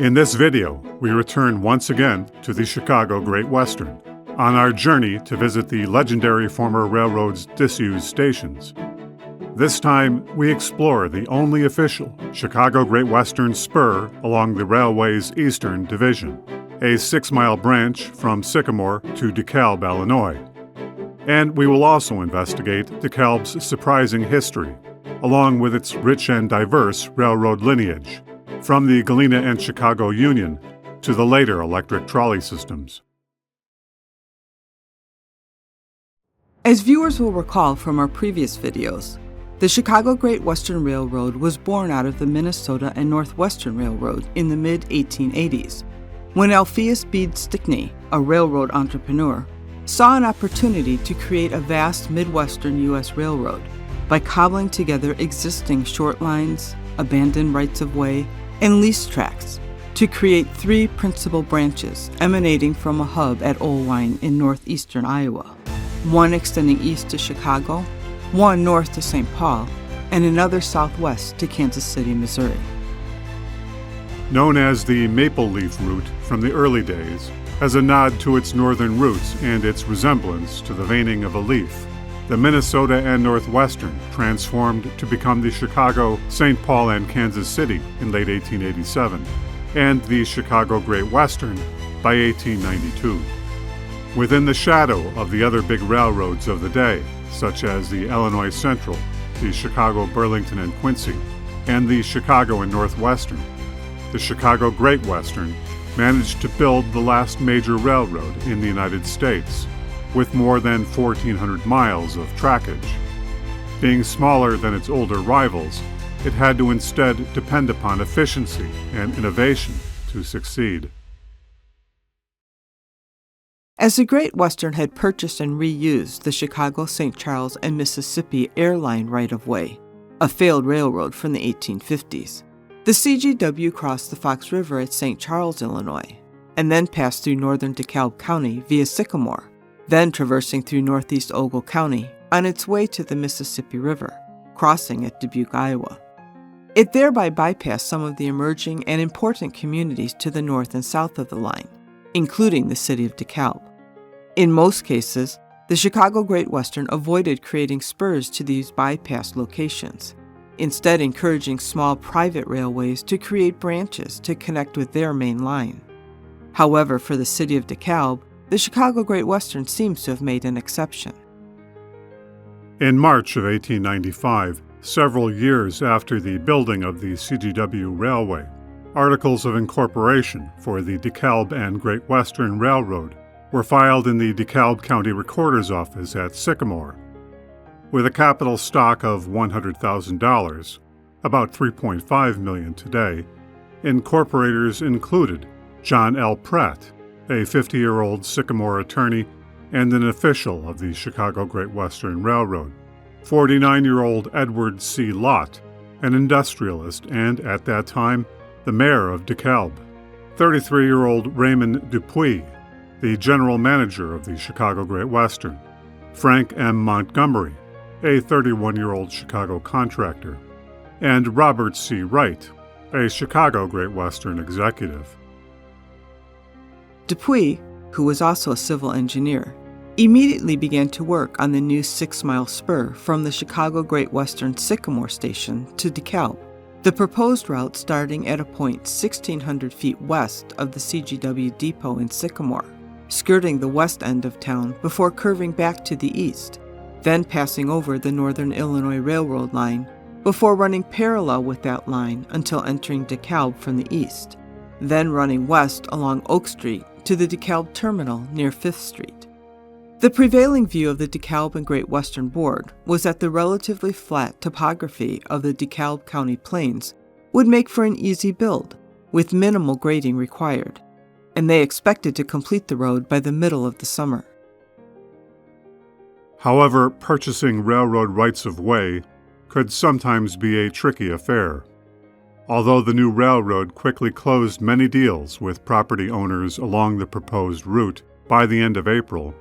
In this video, we return once again to the Chicago Great Western, on our journey to visit the legendary former railroad's disused stations. This time, we explore the only official Chicago Great Western spur along the railway's eastern division, a 6-mile branch from Sycamore to DeKalb, Illinois. And we will also investigate DeKalb's surprising history, along with its rich and diverse railroad lineage, from the Galena and Chicago Union to the later electric trolley systems. As viewers will recall from our previous videos, the Chicago Great Western Railroad was born out of the Minnesota and Northwestern Railroad in the mid-1880s, when Alpheus Bede Stickney, a railroad entrepreneur, saw an opportunity to create a vast Midwestern U.S. railroad by cobbling together existing short lines, abandoned rights-of-way, and lease tracks to create 3 principal branches emanating from a hub at Olwine in northeastern Iowa, one extending east to Chicago, one north to St. Paul, and another southwest to Kansas City, Missouri. Known as the Maple Leaf Route from the early days, as a nod to its northern roots and its resemblance to the veining of a leaf, the Minnesota and Northwestern transformed to become the Chicago, St. Paul, and Kansas City in late 1887, and the Chicago Great Western by 1892. Within the shadow of the other big railroads of the day, such as the Illinois Central, the Chicago, Burlington, and Quincy, and the Chicago and Northwestern, the Chicago Great Western managed to build the last major railroad in the United States, with more than 1,400 miles of trackage. Being smaller than its older rivals, it had to instead depend upon efficiency and innovation to succeed. As the Great Western had purchased and reused the Chicago, St. Charles, and Mississippi airline right-of-way, a failed railroad from the 1850s, the CGW crossed the Fox River at St. Charles, Illinois, and then passed through northern DeKalb County via Sycamore, then traversing through northeast Ogle County on its way to the Mississippi River, crossing at Dubuque, Iowa. It thereby bypassed some of the emerging and important communities to the north and south of the line, including the city of DeKalb. In most cases, the Chicago Great Western avoided creating spurs to these bypass locations, instead encouraging small private railways to create branches to connect with their main line. However, for the city of DeKalb, the Chicago Great Western seems to have made an exception. In March of 1895, several years after the building of the CGW Railway, articles of incorporation for the DeKalb and Great Western Railroad were filed in the DeKalb County Recorder's Office at Sycamore. With a capital stock of $100,000, about $3.5 million today, incorporators included John L. Pratt, a 50-year-old Sycamore attorney and an official of the Chicago Great Western Railroad, 49-year-old Edward C. Lott, an industrialist and, at that time, the mayor of DeKalb, 33-year-old Raymond Dupuis, the general manager of the Chicago Great Western, Frank M. Montgomery, a 31-year-old Chicago contractor, and Robert C. Wright, a Chicago Great Western executive. Dupuis, who was also a civil engineer, immediately began to work on the new 6-mile spur from the Chicago Great Western Sycamore Station to DeKalb, the proposed route starting at a point 1,600 feet west of the CGW depot in Sycamore, skirting the west end of town before curving back to the east, then passing over the Northern Illinois Railroad line before running parallel with that line until entering DeKalb from the east, then running west along Oak Street to the DeKalb Terminal near 5th Street. The prevailing view of the DeKalb and Great Western Board was that the relatively flat topography of the DeKalb County Plains would make for an easy build, with minimal grading required, and they expected to complete the road by the middle of the summer. However, purchasing railroad rights-of-way could sometimes be a tricky affair. Although the new railroad quickly closed many deals with property owners along the proposed route by the end of April,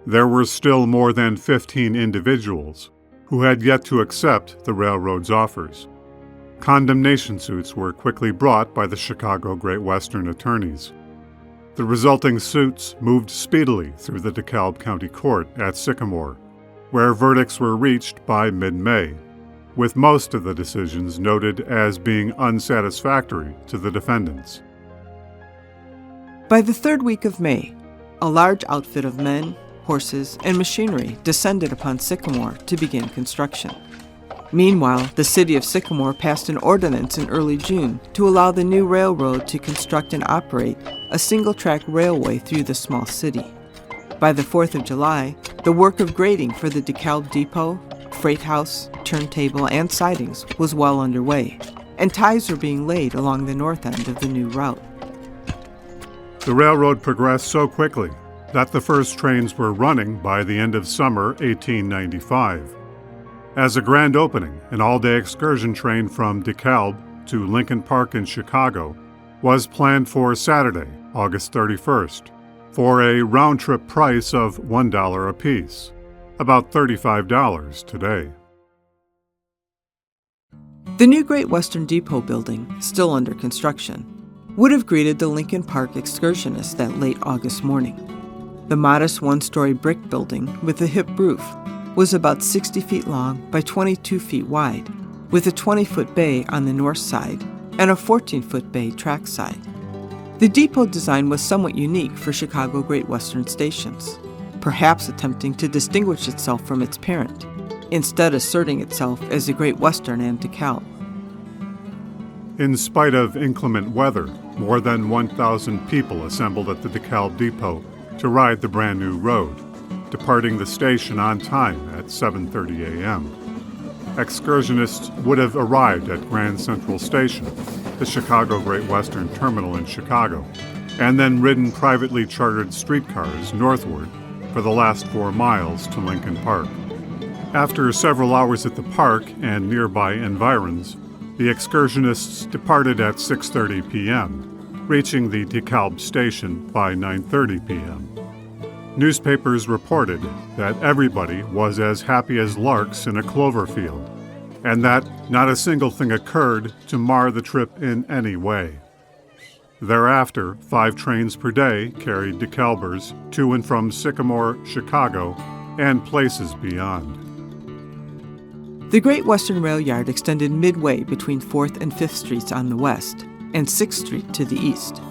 there were still more than 15 individuals who had yet to accept the railroad's offers. Condemnation suits were quickly brought by the Chicago Great Western attorneys. The resulting suits moved speedily through the DeKalb County Court at Sycamore, where verdicts were reached by mid-May, with most of the decisions noted as being unsatisfactory to the defendants. By the third week of May, a large outfit of men, horses, and machinery descended upon Sycamore to begin construction. Meanwhile, the city of Sycamore passed an ordinance in early June to allow the new railroad to construct and operate a single-track railway through the small city. By the 4th of July, the work of grading for the DeKalb depot, freight house, turntable, and sidings was well underway, and ties were being laid along the north end of the new route. The railroad progressed so quickly that the first trains were running by the end of summer 1895. As a grand opening, an all-day excursion train from DeKalb to Lincoln Park in Chicago was planned for Saturday, August 31st, for a round-trip price of $1 apiece, about $35 today. The new Great Western Depot building, still under construction, would have greeted the Lincoln Park excursionists that late August morning. The modest one-story brick building with a hip roof was about 60 feet long by 22 feet wide, with a 20-foot bay on the north side and a 14-foot bay track side. The depot design was somewhat unique for Chicago Great Western stations, perhaps attempting to distinguish itself from its parent, instead asserting itself as the Great Western and DeKalb. In spite of inclement weather, more than 1,000 people assembled at the DeKalb depot to ride the brand new road, departing the station on time at 7:30 a.m. Excursionists would have arrived at Grand Central Station, the Chicago Great Western Terminal in Chicago, and then ridden privately chartered streetcars northward for the last 4 miles to Lincoln Park. After several hours at the park and nearby environs, the excursionists departed at 6:30 p.m., reaching the DeKalb Station by 9:30 p.m. Newspapers reported that everybody was as happy as larks in a clover field, and that not a single thing occurred to mar the trip in any way. Thereafter, 5 trains per day carried DeKalbers to and from Sycamore, Chicago, and places beyond. The Great Western Rail Yard extended midway between 4th and 5th Streets on the west and 6th Street to the east.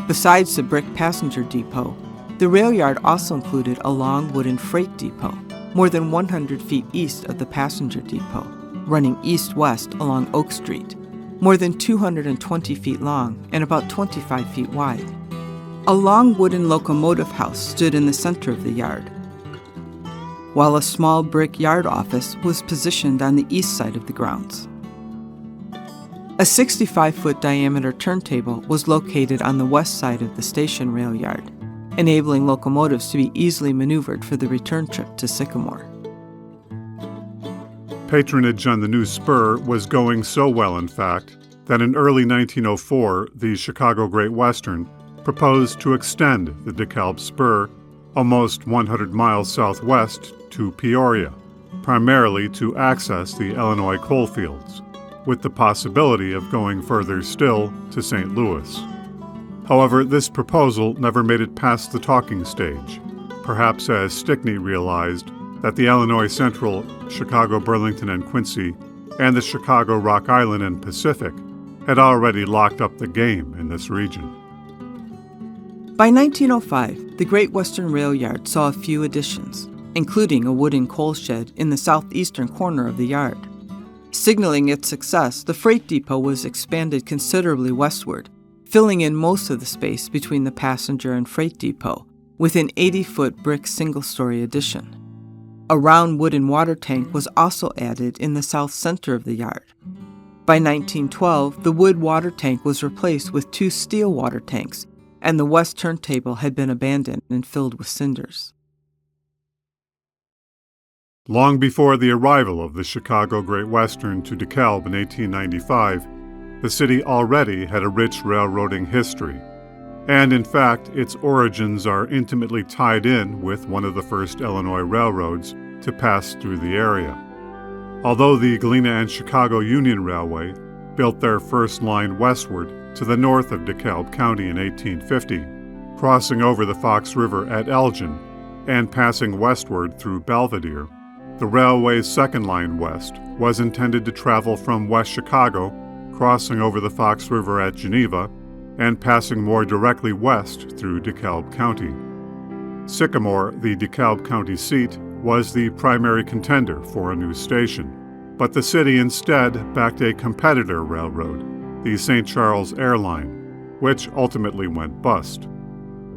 Besides the brick passenger depot, the rail yard also included a long wooden freight depot, more than 100 feet east of the passenger depot, running east-west along Oak Street, more than 220 feet long and about 25 feet wide. A long wooden locomotive house stood in the center of the yard, while a small brick yard office was positioned on the east side of the grounds. A 65-foot diameter turntable was located on the west side of the station rail yard, enabling locomotives to be easily maneuvered for the return trip to Sycamore. Patronage on the new spur was going so well, in fact, that in early 1904, the Chicago Great Western proposed to extend the DeKalb Spur almost 100 miles southwest to Peoria, primarily to access the Illinois coalfields, with the possibility of going further still to St. Louis. However, this proposal never made it past the talking stage, perhaps as Stickney realized that the Illinois Central, Chicago, Burlington, and Quincy, and the Chicago, Rock Island, and Pacific had already locked up the game in this region. By 1905, the Great Western Rail Yard saw a few additions, including a wooden coal shed in the southeastern corner of the yard. Signaling its success, the freight depot was expanded considerably westward, filling in most of the space between the passenger and freight depot, with an 80-foot brick single-story addition. A round wooden water tank was also added in the south center of the yard. By 1912, the wood water tank was replaced with 2 steel water tanks, and the west turntable had been abandoned and filled with cinders. Long before the arrival of the Chicago Great Western to DeKalb in 1895, the city already had a rich railroading history, and in fact, its origins are intimately tied in with one of the first Illinois railroads to pass through the area. Although the Galena and Chicago Union Railway built their first line westward to the north of DeKalb County in 1850, crossing over the Fox River at Elgin and passing westward through Belvedere. The railway's second line west was intended to travel from West Chicago, crossing over the Fox River at Geneva, and passing more directly west through DeKalb County. Sycamore, the DeKalb County seat, was the primary contender for a new station, but the city instead backed a competitor railroad, the St. Charles Air Line, which ultimately went bust.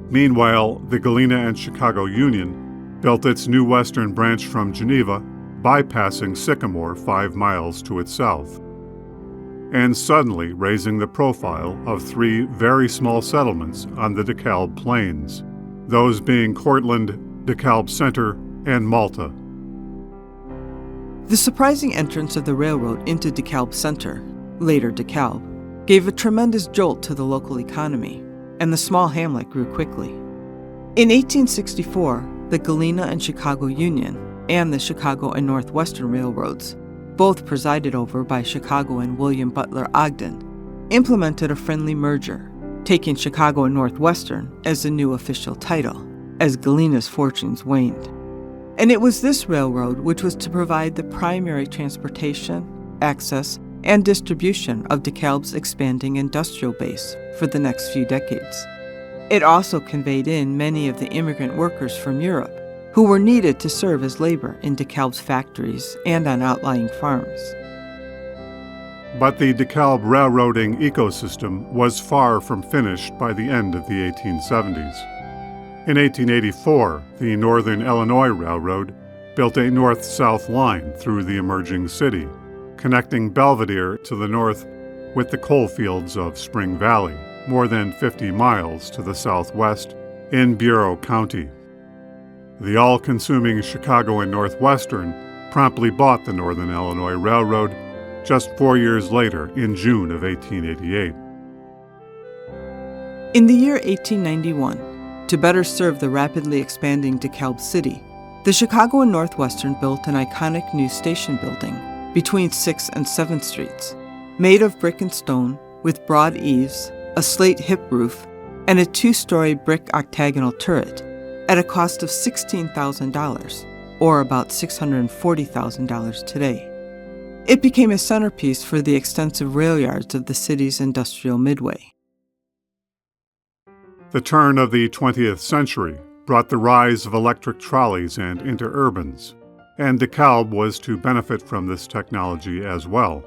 Meanwhile, the Galena and Chicago Union built its new western branch from Geneva, bypassing Sycamore 5 miles to its south, and suddenly raising the profile of 3 very small settlements on the DeKalb Plains, those being Cortland, DeKalb Center, and Malta. The surprising entrance of the railroad into DeKalb Center, later DeKalb, gave a tremendous jolt to the local economy, and the small hamlet grew quickly. In 1864, the Galena and Chicago Union and the Chicago and Northwestern Railroads, both presided over by Chicagoan William Butler Ogden, implemented a friendly merger, taking Chicago and Northwestern as the new official title, as Galena's fortunes waned. And it was this railroad which was to provide the primary transportation, access, and distribution of DeKalb's expanding industrial base for the next few decades. It also conveyed in many of the immigrant workers from Europe who were needed to serve as labor in DeKalb's factories and on outlying farms. But the DeKalb railroading ecosystem was far from finished by the end of the 1870s. In 1884, the Northern Illinois Railroad built a north-south line through the emerging city, connecting Belvedere to the north with the coal fields of Spring Valley, more than 50 miles to the southwest in Bureau County. The all-consuming Chicago and Northwestern promptly bought the Northern Illinois Railroad just 4 years later in June of 1888. In the year 1891, to better serve the rapidly expanding DeKalb City, the Chicago and Northwestern built an iconic new station building between 6th and 7th Streets, made of brick and stone with broad eaves, a slate hip roof, and a 2-story brick octagonal turret at a cost of $16,000, or about $640,000 today. It became a centerpiece for the extensive rail yards of the city's industrial midway. The turn of the 20th century brought the rise of electric trolleys and interurbans, and DeKalb was to benefit from this technology as well.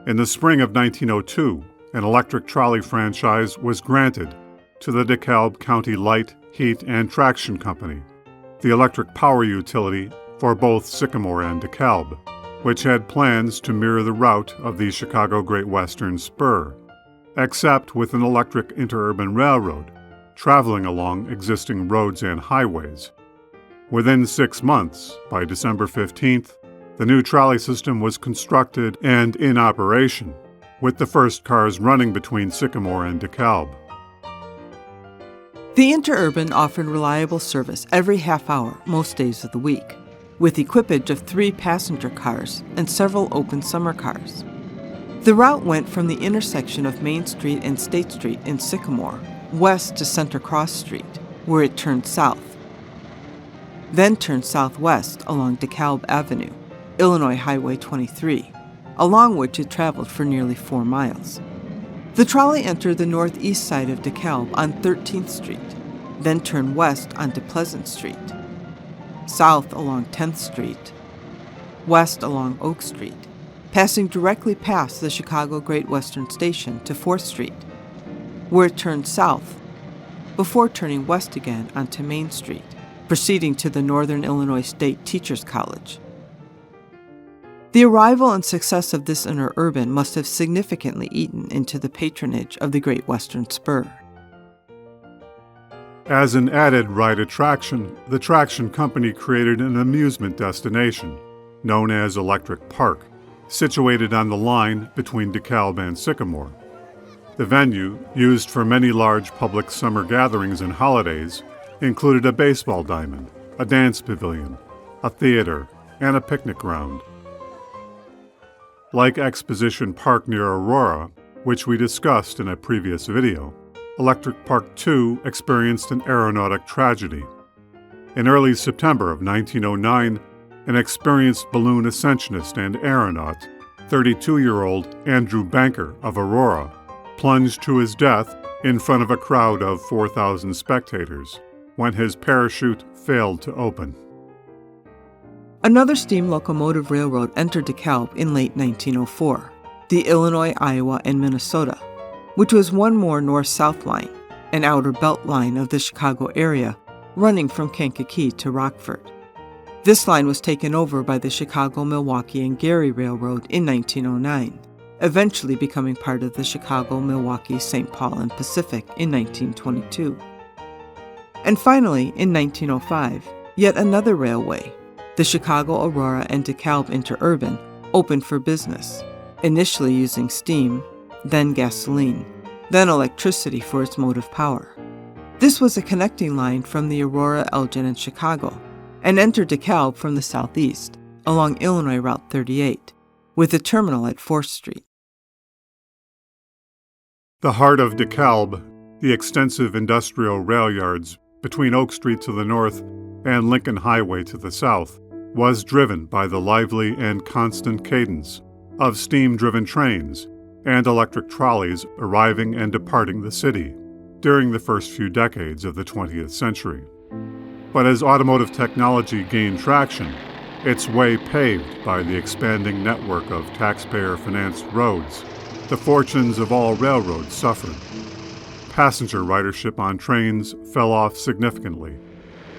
In the spring of 1902, an electric trolley franchise was granted to the DeKalb County Light, Heat, and Traction Company, the electric power utility for both Sycamore and DeKalb, which had plans to mirror the route of the Chicago Great Western Spur, except with an electric interurban railroad, traveling along existing roads and highways. Within 6 months, by December 15th, the new trolley system was constructed and in operation, with the first cars running between Sycamore and DeKalb. The interurban offered reliable service every half hour most days of the week, with equipage of 3 passenger cars and several open summer cars. The route went from the intersection of Main Street and State Street in Sycamore, west to Center Cross Street, where it turned south, then turned southwest along DeKalb Avenue, Illinois Highway 23, along which it traveled for nearly 4 miles. The trolley entered the northeast side of DeKalb on 13th Street, then turned west onto Pleasant Street, south along 10th Street, west along Oak Street, passing directly past the Chicago Great Western Station to 4th Street, where it turned south, before turning west again onto Main Street, proceeding to the Northern Illinois State Teachers College. The arrival and success of this interurban must have significantly eaten into the patronage of the Great Western Spur. As an added ride attraction, the Traction Company created an amusement destination, known as Electric Park, situated on the line between DeKalb and Sycamore. The venue, used for many large public summer gatherings and holidays, included a baseball diamond, a dance pavilion, a theater, and a picnic ground. Like Exposition Park near Aurora, which we discussed in a previous video, Electric Park 2 experienced an aeronautic tragedy. In early September of 1909, an experienced balloon ascensionist and aeronaut, 32-year-old Andrew Banker of Aurora, plunged to his death in front of a crowd of 4,000 spectators when his parachute failed to open. Another steam locomotive railroad entered DeKalb in late 1904, the Illinois, Iowa, and Minnesota, which was one more north-south line, an outer belt line of the Chicago area running from Kankakee to Rockford. This line was taken over by the Chicago, Milwaukee, and Gary Railroad in 1909, eventually becoming part of the Chicago, Milwaukee, St. Paul, and Pacific in 1922. And finally, in 1905, yet another railway, the Chicago, Aurora, and DeKalb Interurban, opened for business, initially using steam, then gasoline, then electricity for its motive power. This was a connecting line from the Aurora, Elgin, and Chicago, and entered DeKalb from the southeast, along Illinois Route 38, with a terminal at 4th Street. The heart of DeKalb, the extensive industrial rail yards between Oak Street to the north and Lincoln Highway to the south, was driven by the lively and constant cadence of steam-driven trains and electric trolleys arriving and departing the city during the first few decades of the 20th century. But as automotive technology gained traction, its way paved by the expanding network of taxpayer-financed roads, the fortunes of all railroads suffered. Passenger ridership on trains fell off significantly,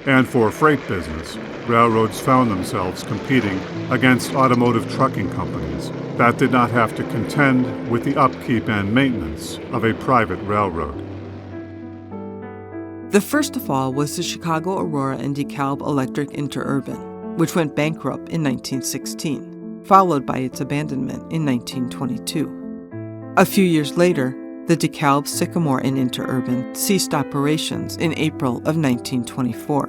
and for freight business, railroads found themselves competing against automotive trucking companies that did not have to contend with the upkeep and maintenance of a private railroad. The first of all was the Chicago, Aurora, and DeKalb Electric Interurban, which went bankrupt in 1916, followed by its abandonment in 1922. A few years later, the DeKalb Sycamore and Interurban ceased operations in April of 1924.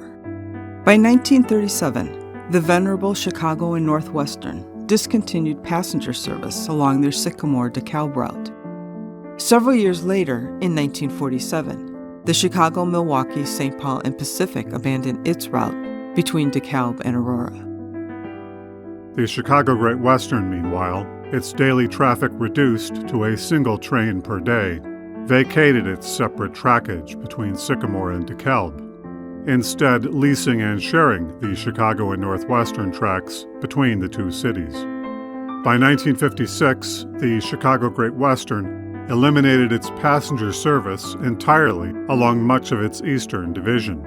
By 1937, the venerable Chicago and Northwestern discontinued passenger service along their Sycamore-DeKalb route. Several years later, in 1947, the Chicago, Milwaukee, St. Paul, and Pacific abandoned its route between DeKalb and Aurora. The Chicago Great Western, meanwhile, its daily traffic reduced to a single train per day, vacated its separate trackage between Sycamore and DeKalb, instead leasing and sharing the Chicago and Northwestern tracks between the two cities. By 1956, the Chicago Great Western eliminated its passenger service entirely along much of its eastern division.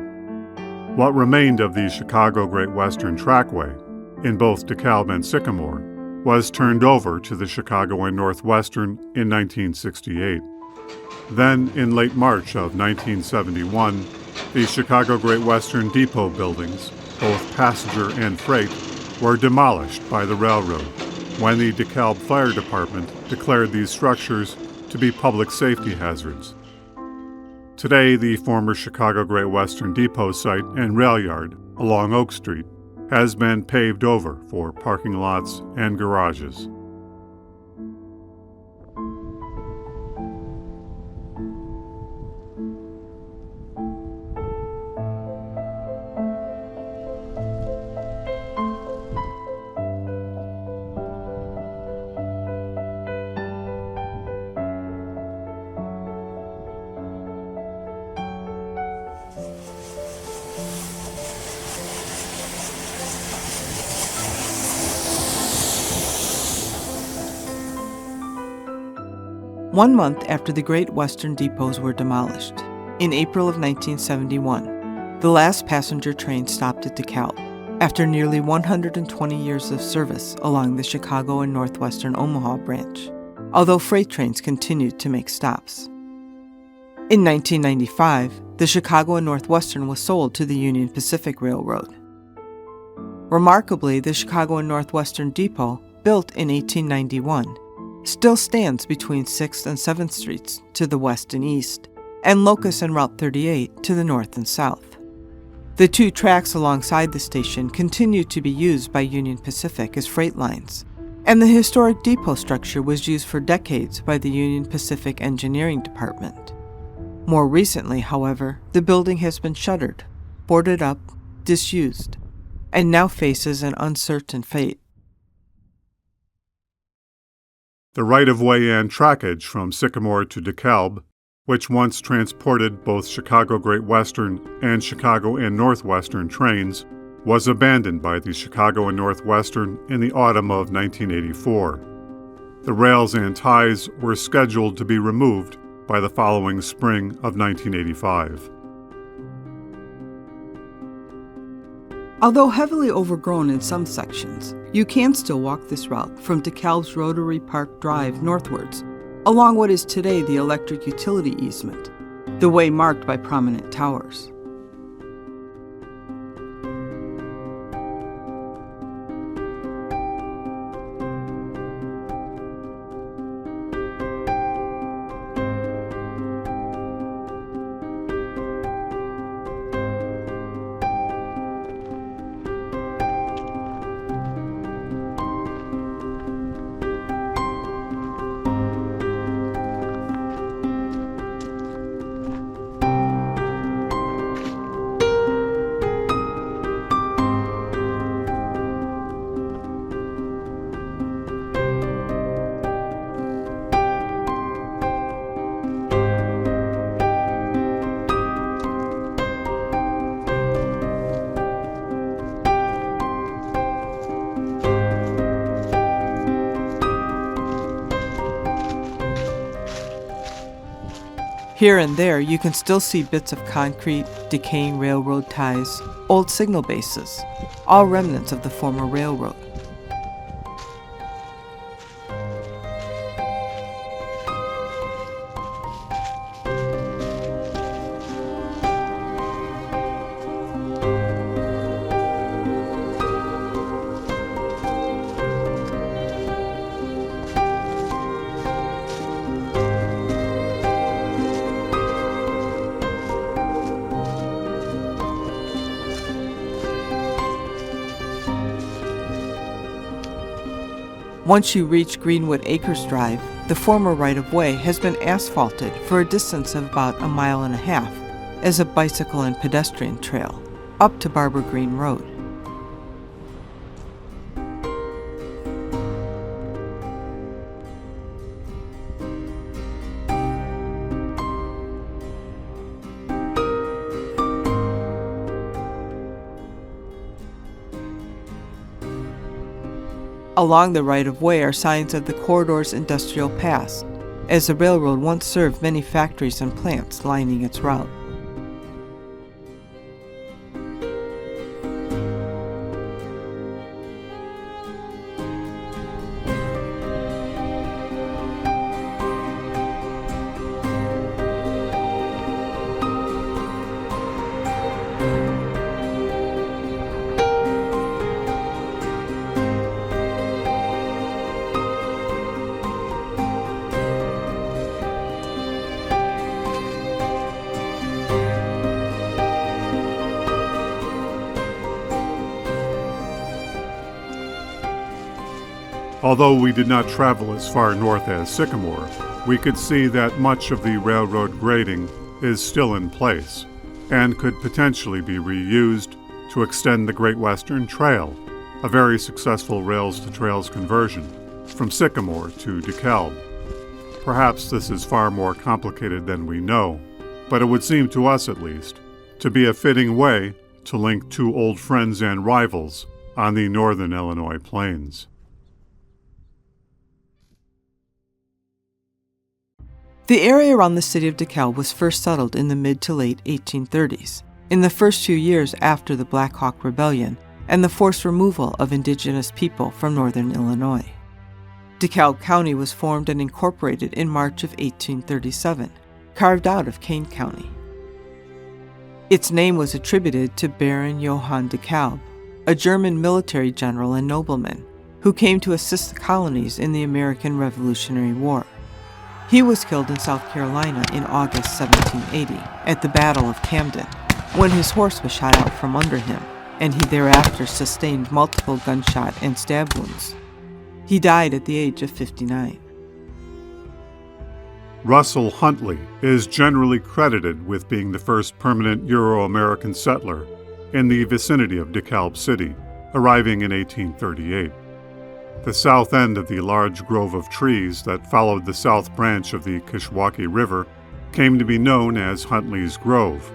What remained of the Chicago Great Western Trackway, in both DeKalb and Sycamore, was turned over to the Chicago and Northwestern in 1968. Then, in late March of 1971, the Chicago Great Western Depot buildings, both passenger and freight, were demolished by the railroad when the DeKalb Fire Department declared these structures to be public safety hazards. Today, the former Chicago Great Western Depot site and rail yard along Oak Street has been paved over for parking lots and garages. One month after the Great Western depots were demolished, in April of 1971, the last passenger train stopped at DeKalb after nearly 120 years of service along the Chicago and Northwestern Omaha branch, although freight trains continued to make stops. In 1995, the Chicago and Northwestern was sold to the Union Pacific Railroad. Remarkably, the Chicago and Northwestern Depot, built in 1891, still stands between 6th and 7th Streets to the west and east, and Locust and Route 38 to the north and south. The two tracks alongside the station continue to be used by Union Pacific as freight lines, and the historic depot structure was used for decades by the Union Pacific Engineering Department. More recently, however, the building has been shuttered, boarded up, disused, and now faces an uncertain fate. The right-of-way and trackage from Sycamore to DeKalb, which once transported both Chicago Great Western and Chicago and Northwestern trains, was abandoned by the Chicago and Northwestern in the autumn of 1984. The rails and ties were scheduled to be removed by the following spring of 1985. Although heavily overgrown in some sections, you can still walk this route from DeKalb's Rotary Park Drive northwards, along what is today the electric utility easement, the way marked by prominent towers. Here and there, you can still see bits of concrete, decaying railroad ties, old signal bases, all remnants of the former railroad. Once you reach Greenwood Acres Drive, the former right-of-way has been asphalted for a distance of about 1.5 miles as a bicycle and pedestrian trail, up to Barber Green Road. Along the right-of-way are signs of the corridor's industrial past, as the railroad once served many factories and plants lining its route. Although we did not travel as far north as Sycamore, we could see that much of the railroad grading is still in place and could potentially be reused to extend the Great Western Trail, a very successful rails-to-trails conversion, from Sycamore to DeKalb. Perhaps this is far more complicated than we know, but it would seem to us at least to be a fitting way to link two old friends and rivals on the northern Illinois plains. The area around the city of DeKalb was first settled in the mid to late 1830s, in the first few years after the Black Hawk Rebellion and the forced removal of indigenous people from northern Illinois. DeKalb County was formed and incorporated in March of 1837, carved out of Kane County. Its name was attributed to Baron Johann DeKalb, a German military general and nobleman who came to assist the colonies in the American Revolutionary War. He was killed in South Carolina in August 1780 at the Battle of Camden, when his horse was shot out from under him, and he thereafter sustained multiple gunshot and stab wounds. He died at the age of 59. Russell Huntley is generally credited with being the first permanent Euro-American settler in the vicinity of DeKalb City, arriving in 1838. The south end of the large grove of trees that followed the south branch of the Kishwaukee River came to be known as Huntley's Grove.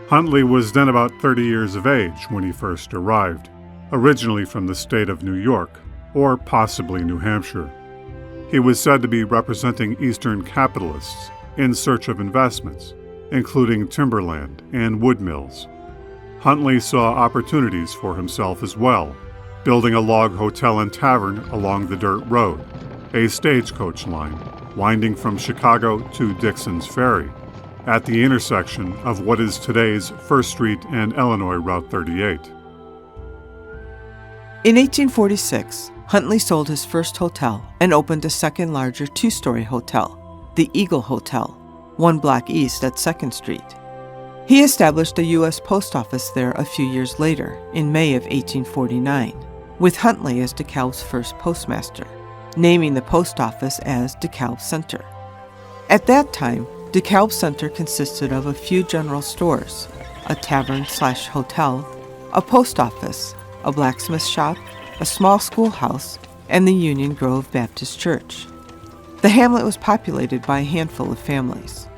Huntley was then about 30 years of age when he first arrived, originally from the state of New York, or possibly New Hampshire. He was said to be representing Eastern capitalists in search of investments, including timberland and wood mills. Huntley saw opportunities for himself as well, building a log hotel and tavern along the dirt road, a stagecoach line winding from Chicago to Dixon's Ferry, at the intersection of what is today's First Street and Illinois Route 38. In 1846, Huntley sold his first hotel and opened a second larger two-story hotel, the Eagle Hotel, 1 block east at 2nd Street. He established a U.S. post office there a few years later, in May of 1849, with Huntley as DeKalb's first postmaster, naming the post office as DeKalb Center. At that time, DeKalb Center consisted of a few general stores, a tavern/hotel, a post office, a blacksmith shop, a small schoolhouse, and the Union Grove Baptist Church. The hamlet was populated by a handful of families.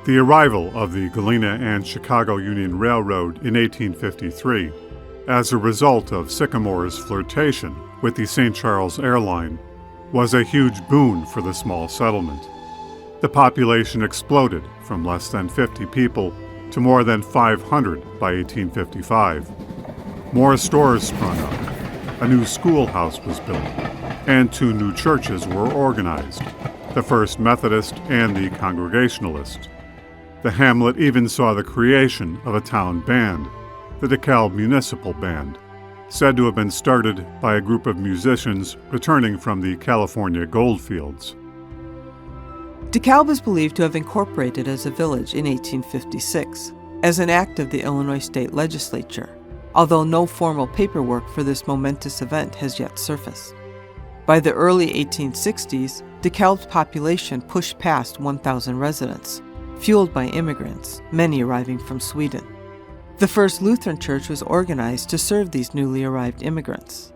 The arrival of the Galena and Chicago Union Railroad in 1853, as a result of Sycamore's flirtation with the St. Charles Airline, was a huge boon for the small settlement. The population exploded from less than 50 people to more than 500 by 1855. More stores sprung up, a new schoolhouse was built, and 2 new churches were organized, the First Methodist and the Congregationalist. The hamlet even saw the creation of a town band, the DeKalb Municipal Band, said to have been started by a group of musicians returning from the California goldfields. DeKalb is believed to have incorporated as a village in 1856, as an act of the Illinois State Legislature, although no formal paperwork for this momentous event has yet surfaced. By the early 1860s, DeKalb's population pushed past 1,000 residents, fueled by immigrants, many arriving from Sweden. The first Lutheran church was organized to serve these newly arrived immigrants.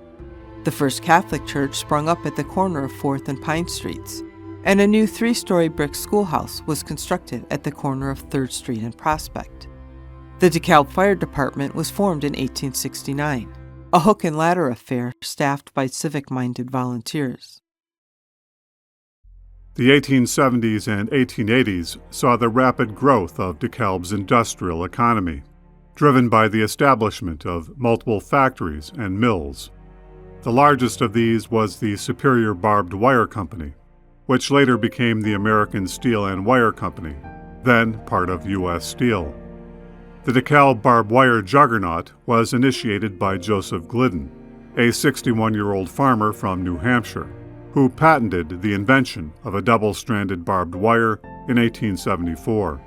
The first Catholic church sprung up at the corner of 4th and Pine Streets, and a new 3-story brick schoolhouse was constructed at the corner of 3rd Street and Prospect. The DeKalb Fire Department was formed in 1869, a hook and ladder affair staffed by civic-minded volunteers. The 1870s and 1880s saw the rapid growth of DeKalb's industrial economy, driven by the establishment of multiple factories and mills. The largest of these was the Superior Barbed Wire Company, which later became the American Steel and Wire Company, then part of U.S. Steel. The DeKalb barbed wire juggernaut was initiated by Joseph Glidden, a 61-year-old farmer from New Hampshire, who patented the invention of a double-stranded barbed wire in 1874.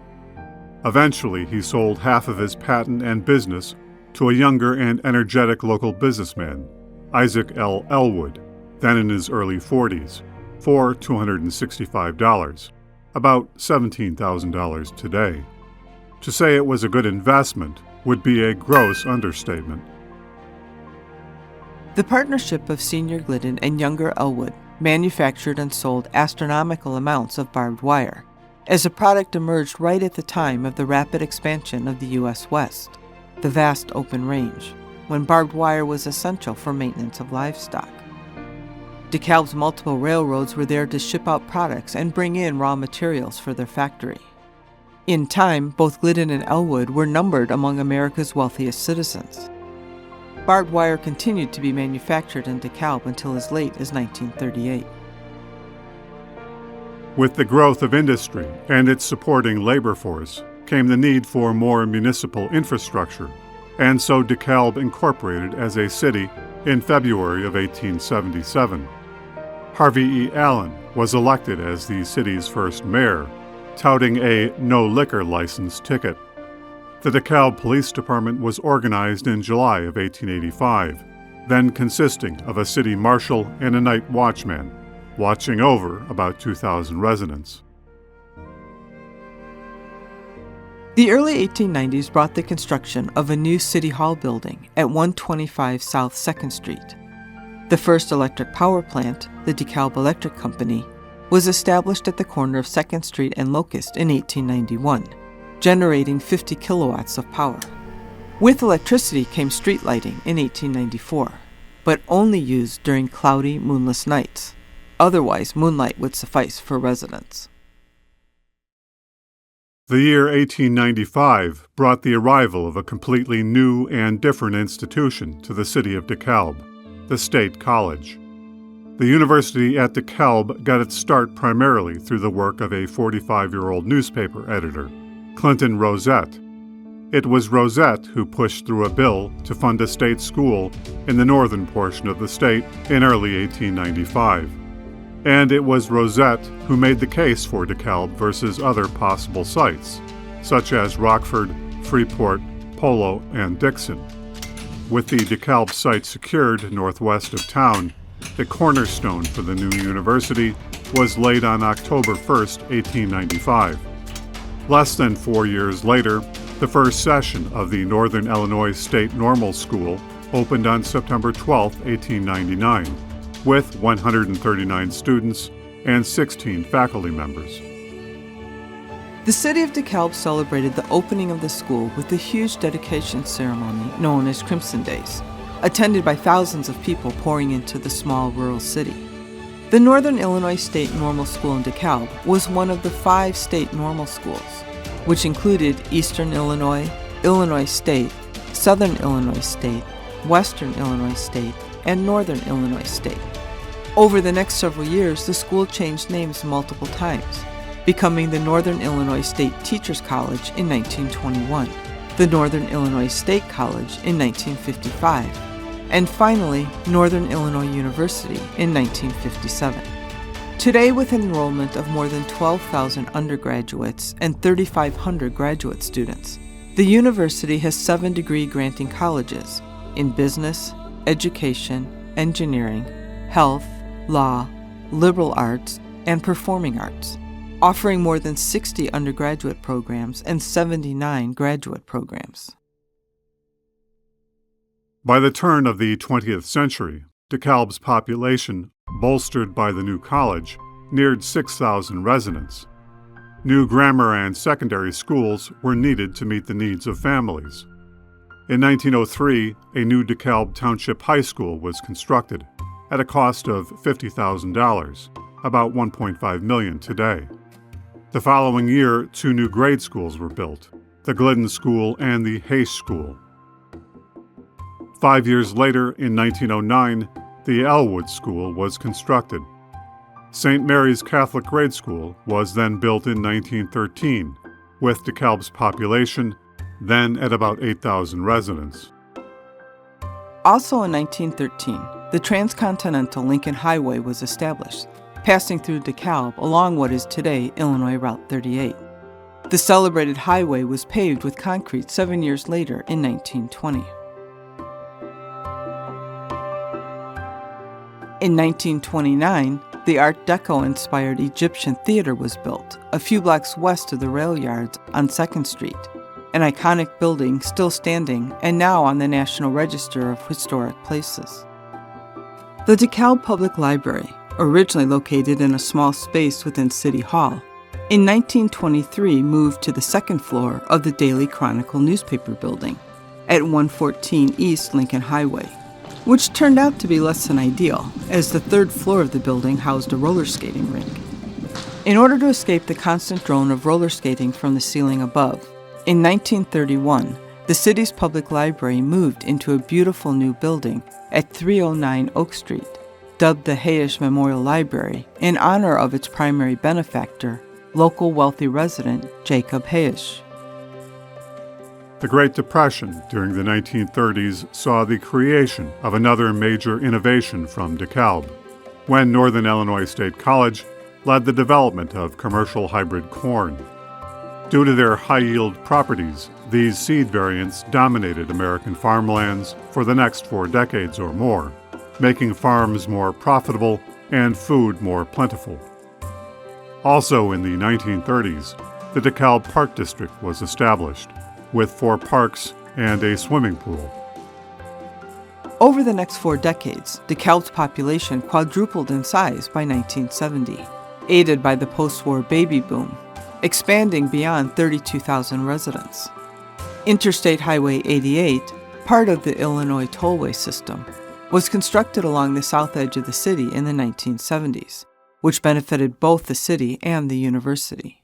Eventually, he sold half of his patent and business to a younger and energetic local businessman, Isaac L. Elwood, then in his early 40s, for $265, about $17,000 today. To say it was a good investment would be a gross understatement. The partnership of Senior Glidden and younger Elwood manufactured and sold astronomical amounts of barbed wire, as the product emerged right at the time of the rapid expansion of the U.S. West, the vast open range, when barbed wire was essential for maintenance of livestock. DeKalb's multiple railroads were there to ship out products and bring in raw materials for their factory. In time, both Glidden and Elwood were numbered among America's wealthiest citizens. Barbed wire continued to be manufactured in DeKalb until as late as 1938. With the growth of industry and its supporting labor force came the need for more municipal infrastructure, and so DeKalb incorporated as a city in February of 1877. Harvey E. Allen was elected as the city's first mayor, touting a no-liquor license ticket. The DeKalb Police Department was organized in July of 1885, then consisting of a city marshal and a night watchman, watching over about 2,000 residents. The early 1890s brought the construction of a new City Hall building at 125 South 2nd Street. The first electric power plant, the DeKalb Electric Company, was established at the corner of 2nd Street and Locust in 1891, generating 50 kilowatts of power. With electricity came street lighting in 1894, but only used during cloudy, moonless nights. Otherwise, moonlight would suffice for residents. The year 1895 brought the arrival of a completely new and different institution to the city of DeKalb, the State College. The university at DeKalb got its start primarily through the work of a 45-year-old newspaper editor, Clinton Rosette. It was Rosette who pushed through a bill to fund a state school in the northern portion of the state in early 1895. And it was Rosette who made the case for DeKalb versus other possible sites, such as Rockford, Freeport, Polo, and Dixon. With the DeKalb site secured northwest of town, the cornerstone for the new university was laid on October 1, 1895. Less than 4 years later, the first session of the Northern Illinois State Normal School opened on September 12, 1899, with 139 students and 16 faculty members. The city of DeKalb celebrated the opening of the school with a huge dedication ceremony known as Crimson Days, attended by thousands of people pouring into the small rural city. The Northern Illinois State Normal School in DeKalb was one of the 5 state normal schools, which included Eastern Illinois, Illinois State, Southern Illinois State, Western Illinois State, and Northern Illinois State. Over the next several years, the school changed names multiple times, becoming the Northern Illinois State Teachers College in 1921, the Northern Illinois State College in 1955, and finally, Northern Illinois University in 1957. Today, with an enrollment of more than 12,000 undergraduates and 3,500 graduate students, the university has 7 degree-granting colleges in business, education, engineering, health, law, liberal arts, and performing arts, offering more than 60 undergraduate programs and 79 graduate programs. By the turn of the 20th century, DeKalb's population, bolstered by the new college, neared 6,000 residents. New grammar and secondary schools were needed to meet the needs of families. In 1903, a new DeKalb Township High School was constructed at a cost of $50,000, about $1.5 million today. The following year, 2 new grade schools were built, the Glidden School and the Hayes School. 5 years later, in 1909, the Elwood School was constructed. St. Mary's Catholic Grade School was then built in 1913, with DeKalb's population then at about 8,000 residents. Also in 1913, the Transcontinental Lincoln Highway was established, passing through DeKalb along what is today Illinois Route 38. The celebrated highway was paved with concrete 7 years later in 1920. In 1929, the Art Deco-inspired Egyptian Theater was built, a few blocks west of the rail yards on 2nd Street, an iconic building still standing and now on the National Register of Historic Places. The DeKalb Public Library, originally located in a small space within City Hall, in 1923 moved to the 2nd floor of the Daily Chronicle newspaper building at 114 East Lincoln Highway, which turned out to be less than ideal, as the 3rd floor of the building housed a roller skating rink. In order to escape the constant drone of roller skating from the ceiling above, in 1931, the city's public library moved into a beautiful new building at 309 Oak Street, dubbed the Hayes Memorial Library in honor of its primary benefactor, local wealthy resident Jacob Hayes. The Great Depression during the 1930s saw the creation of another major innovation from DeKalb, when Northern Illinois State College led the development of commercial hybrid corn. Due to their high-yield properties, these seed variants dominated American farmlands for the next 4 decades or more, making farms more profitable and food more plentiful. Also in the 1930s, the DeKalb Park District was established, with 4 parks and a swimming pool. Over the next 4 decades, DeKalb's population quadrupled in size by 1970, aided by the post-war baby boom, expanding beyond 32,000 residents. Interstate Highway 88, part of the Illinois tollway system, was constructed along the south edge of the city in the 1970s, which benefited both the city and the university.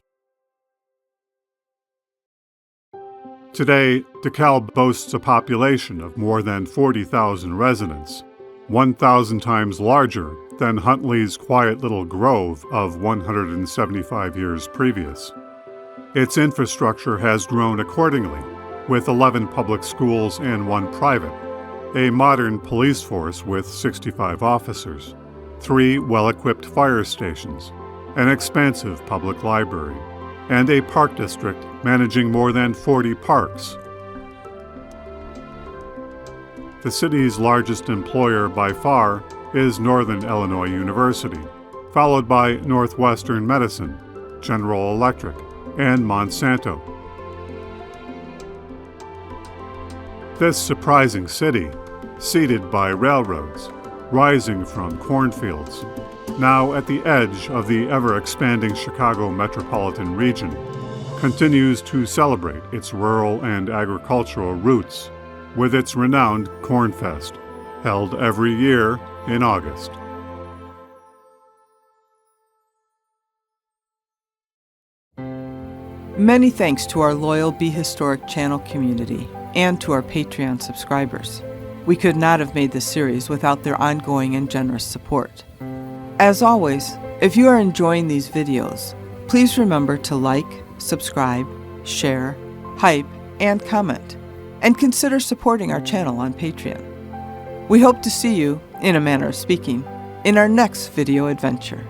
Today, DeKalb boasts a population of more than 40,000 residents, 1,000 times larger than Huntley's quiet little grove of 175 years previous. Its infrastructure has grown accordingly, with 11 public schools and 1 private, a modern police force with 65 officers, 3 well-equipped fire stations, an expansive public library, and a park district managing more than 40 parks. The city's largest employer by far is Northern Illinois University, followed by Northwestern Medicine, General Electric, and Monsanto. This surprising city, seeded by railroads, rising from cornfields, now at the edge of the ever-expanding Chicago metropolitan region, continues to celebrate its rural and agricultural roots with its renowned Corn Fest, held every year in August. Many thanks to our loyal Be Historic channel community and to our Patreon subscribers. We could not have made this series without their ongoing and generous support. As always, if you are enjoying these videos, please remember to like, subscribe, share, hype, and comment, and consider supporting our channel on Patreon. We hope to see you, in a manner of speaking, in our next video adventure.